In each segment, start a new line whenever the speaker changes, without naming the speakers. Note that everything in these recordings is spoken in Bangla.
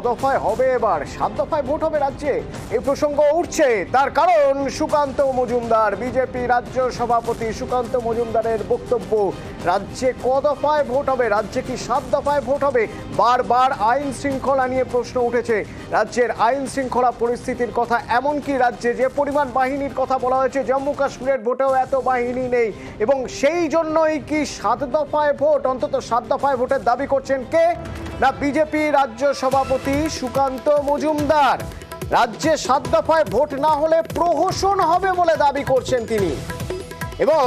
দফায় হবে এবার 7 দফায় ভোট হবে রাজ্যে, এই প্রসঙ্গ উঠছে। তার কারণ সুকান্ত মজুমদার, বিজেপি রাজ্য সভাপতি সুকান্ত মজুমদারের বক্তব্য। রাজ্যে ক দফায় ভোট হবে, রাজ্যে কি 7 দফায় ভোট হবে? বারবার আইন শৃঙ্খলা নিয়ে প্রশ্ন উঠেছে, রাজ্যের আইন শৃঙ্খলা পরিস্থিতির কথা। এমনকি রাজ্যে যে পরিমাণ বাহিনীর কথা বলা হয়েছে, জম্মু কাশ্মীরের ভোটেও এত বাহিনী নেই, এবং সেই জন্যই কি 7 দফায় ভোট, অন্তত 7 দফায় ভোটের দাবি করছেন কে? না বিজেপি রাজ্য সভাপতি সুকান্ত মজুমদার। রাজ্যে 7 দফায় ভোট না হলে প্রহসন হবে বলে দাবি করছেন তিনি, এবং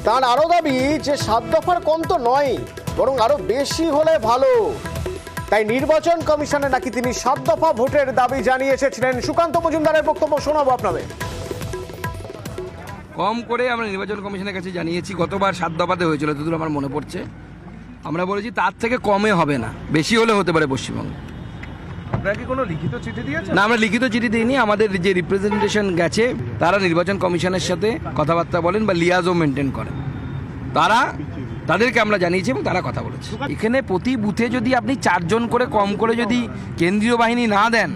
তার আরো দাবি যে 7 দফার কম তো নয়, বরং আরো বেশি হলে ভালো। তাই নির্বাচন কমিশনে নাকি তিনি 7 দফা ভোটের দাবি জানিয়ে এসেছিলেন। সুকান্ত মজুমদারের বক্তব্য শোনাবো আপনাদের।
কম করে আমরা নির্বাচন কমিশনের কাছে জানিয়েছি, গতবার 7 দফাতে হয়েছিল, যতদূর আমার মনে পড়ছে। আমরা বলেছি তার থেকে কমে হবে না, বেশি হলে হতে পারে পশ্চিমবঙ্গে।
আপনারা কি কোনো লিখিত চিঠি দিয়েছেন?
না, আমরা লিখিত চিঠি দিইনি। আমাদের যে রিপ্রেজেন্টেশন গেছে, তারা নির্বাচন কমিশনের সাথে কথাবার্তা বলেন বা লিয়াজও মেনটেন করেন, তাদেরকে আমরা জানিয়েছি এবং তারা কথা বলেছে। এখানে প্রতি বুথে যদি আপনি 4 জন করে কম করে যদি কেন্দ্রীয় বাহিনী না দেন,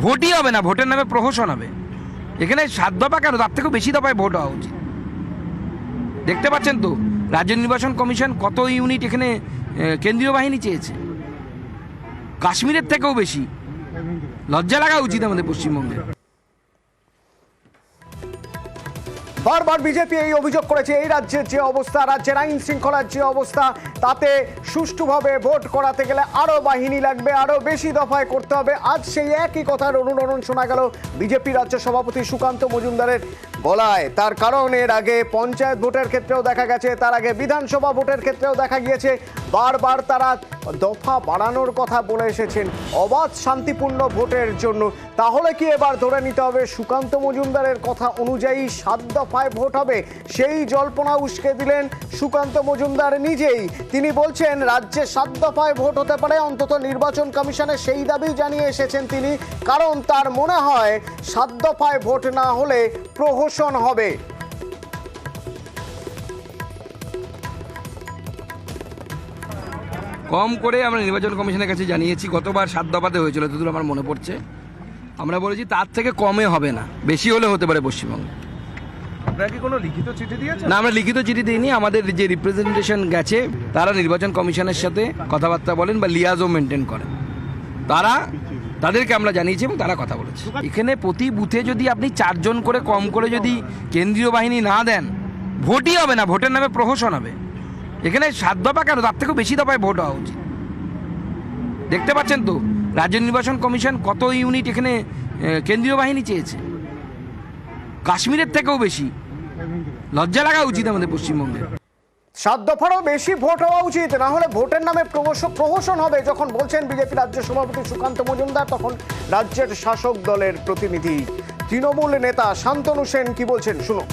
ভোটই হবে না, ভোটের নামে প্রহসন হবে। এখানে 7 দফা কেন, তার থেকেও বেশি দফায় ভোট হওয়া উচিত। দেখতে পাচ্ছেন তো রাজ্য নির্বাচন কমিশন কত ইউনিট এখানে কেন্দ্রীয় বাহিনী চেয়েছে, কাশ্মীরের থেকেও বেশি। লজ্জা লাগা উচিত আমাদের পশ্চিমবঙ্গে।
বারবার বিজেপি এই অভিযোগ করেছে, এই রাজ্যের যে অবস্থা, রাজ্যের আইন শৃঙ্খলার যে অবস্থা, তাতে সুষ্ঠুভাবে ভোট করাতে গেলে আরো বাহিনী লাগবে, আরো বেশি দফায় করতে হবে। আজ সেই একই কথার অনুরণন শোনা গেল বিজেপি রাজ্য সভাপতি সুকান্ত মজুমদারের গলায়। তার কারণ এর আগে পঞ্চায়েত ভোটের ক্ষেত্রেও দেখা গেছে, তার আগে বিধানসভা ভোটের ক্ষেত্রেও দেখা গিয়েছে, বারবার তারা দফা বাড়ানোর কথা বলে এসেছেন অবাধ শান্তিপূর্ণ ভোটের জন্য। তাহলে কি এবার ধরে নিতে হবে সুকান্ত মজুমদারের কথা অনুযায়ী 7 দফায় ভোট হবে? সেই জল্পনা উস্কে দিলেন সুকান্ত মজুমদার নিজেই। তিনি বলছেন রাজ্যে 7 দফায় ভোট হতে পারে, অন্তত নির্বাচন কমিশনে সেই দাবি জানিয়ে এসেছেন তিনি। কারণ তার মনে হয় 7 দফায় ভোট না হলে প্রহসন হবে।
কম করে আমরা নির্বাচন কমিশনের কাছে জানিয়েছি, গতবার 7 দফাতে হয়েছিল, যতদূর আমার মনে পড়ছে। আমরা বলেছি তার থেকে কমে হবে না, বেশি হলে হতে পারে পশ্চিমবঙ্গে।
আপনারা কি কোনো লিখিত চিঠি দিয়েছেন?
না, আমরা লিখিত চিঠি দিইনি। আমাদের যে রিপ্রেজেন্টেশন গেছে, তারা নির্বাচন কমিশনের সাথে কথাবার্তা বলেন বা লিয়াজও মেনটেন করেন, তাদেরকে আমরা জানিয়েছি এবং তারা কথা বলেছে। এখানে প্রতি বুথে যদি আপনি 4 জন করে কম করে যদি কেন্দ্রীয় বাহিনী না দেন, ভোটই হবে না, ভোটের নামে প্রহসন হবে। এখানে 7 দফা কেন, তার থেকেও বেশি দফায় ভোট হওয়া উচিত। দেখতে পাচ্ছেন তো রাজ্য নির্বাচন কমিশন কত ইউনিট এখানে কেন্দ্রীয় বাহিনী চেয়েছে, কাশ্মীরের থেকেও বেশি। লজ্জা লাগা উচিত আমাদের পশ্চিমবঙ্গে।
7 দফারও বেশি ভোট হওয়া উচিত, না হলে ভোটের নামে প্রহসন হবে। যখন বলছেন বিজেপি রাজ্য সভাপতি সুকান্ত মজুমদার, তখন রাজ্যের শাসক দলের প্রতিনিধি তৃণমূল নেতা শান্তনু সেন কি বলছেন শুনুন।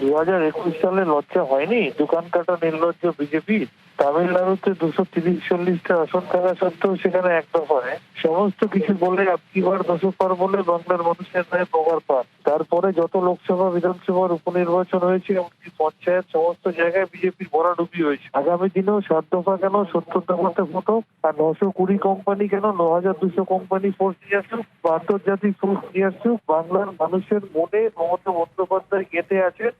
2021 সালে লজ্জা হয়নি দোকান কাটা নির্লজ্জ বিজেপি? তামিলনাড়ুতে 230-40টা আসন থাকা সত্ত্বেও সেখানে 1 দফায় সমস্ত কিছু বলে আপকিবার 200 পার বলে বাংলার মানুষের ন্যায় প্রকার পান। তারপরে যত লোকসভা বিধানসভার উপনির্বাচন হয়েছে, এমনকি পঞ্চায়েত, সমস্ত জায়গায় বিজেপির ভরাডুবি হয়েছে। আগামী দিনেও 7 দফা কেন, 70 দফাতে ভোট হোক। আর 920 কোম্পানি কেন, 9200 কোম্পানি ফোর্স নিয়ে আসুক, আন্তর্জাতিক ফোর্স নিয়ে আসুক। বাংলার মানুষের মনে মমতা বন্দ্যোপাধ্যায় গেঁথে আছেন